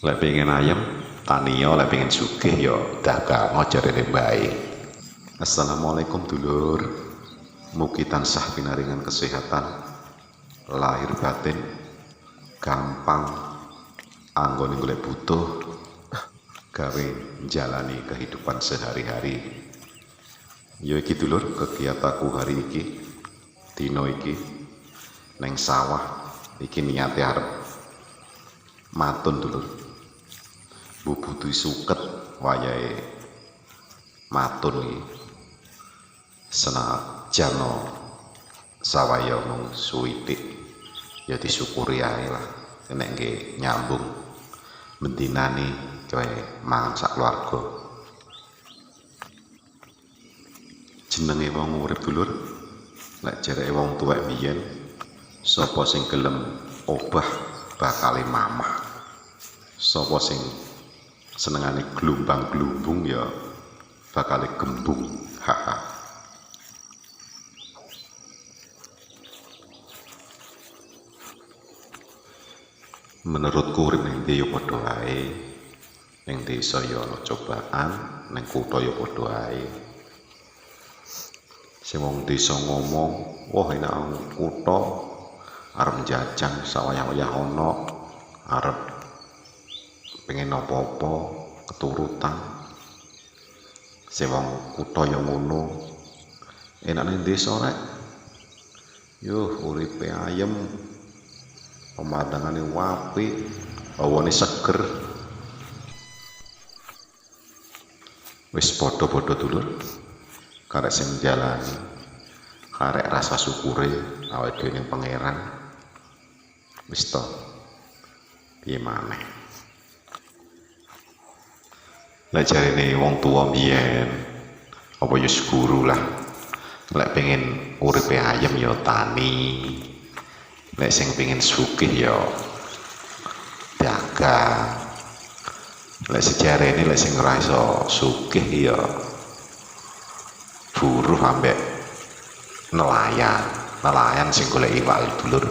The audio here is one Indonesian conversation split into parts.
Lek pengen ayam taniyo, lek pengen sugih yo dagang jarene bae. Assalamualaikum dulur. Mugi tansah pinaringan kesehatan lahir batin, gampang anggone golek butuh gawe jalani kehidupan sehari-hari. Yo iki dulur kegiatanku hari iki, dino iki neng sawah iki niate arep matun dulur. Bubutuhi suket wayahe matun iki. Senajan sawaya mung suwitik ya disyukuri ae lah. Nek nggih nyambung mendinani kowe mangan sak keluarga. Jenenge wong urip dulur, lek jareke wong tuwek biyen, sapa sing gelem obah bakale mamah. Sapa sing senengane glumbang-glumbung ya bakale gembung. Haha. Menurutku urip ning ndi ya padha wae. Ning desa ya ana cobaan, ning kutha ya padha wae. Sing wong desa ngomong, wah enak kutha arep jajan sawayah-wayah ana, arep pengen apa-apa keturutan. Sing wong kutha ya ngono. Enak ning desa rek. Yuh uripe ayem, pemandangane apik, hawane seger. Wis padha-padha dulur. Karek sing jalani, karek rasa syukure awake dhewe ning pangeran. Wis to. Piye maneh? Lek jarine wong tuwa biyen, apa ya guru lah. Lek pengen uripe ayem ya tani. Lek sing pengen sugih ya dagang. Lek sejarene lek sing ora iso sugih ya buruh ambek nelayan sing golek iwak dulur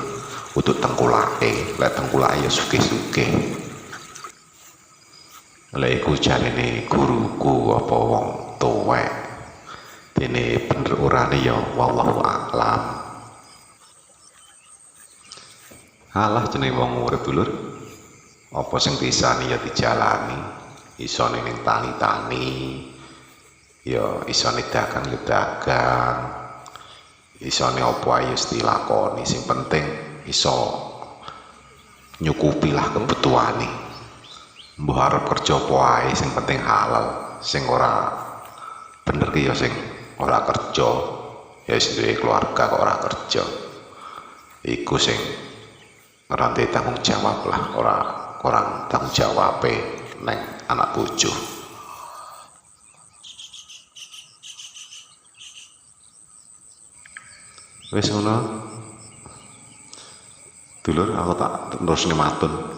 untuk tengkulake. Lek tengkulake ya sugih-sugih. Lek iku jarene guruku apa wong tuwek, dene bener urane ya wallahu a'lam. Alah jenenge wong urip dulur, apa sing disani ya dijalani. Isone ning tani-tani, ya isone dagang ya dagang, isone apa ae wis dilakoni. Sing penting iso nyukupi lah kebutuhane. Mbah arep kerja apa ae sing penting halal. Sing ora bener ki ya sing ora kerja, ya wis duwe keluarga kok ora kerja. Iku sing ora ndek tanggung jawab lah, orang tanggung jawab neng anak bojo. Wis ngono dulur, aku tak terusne matun.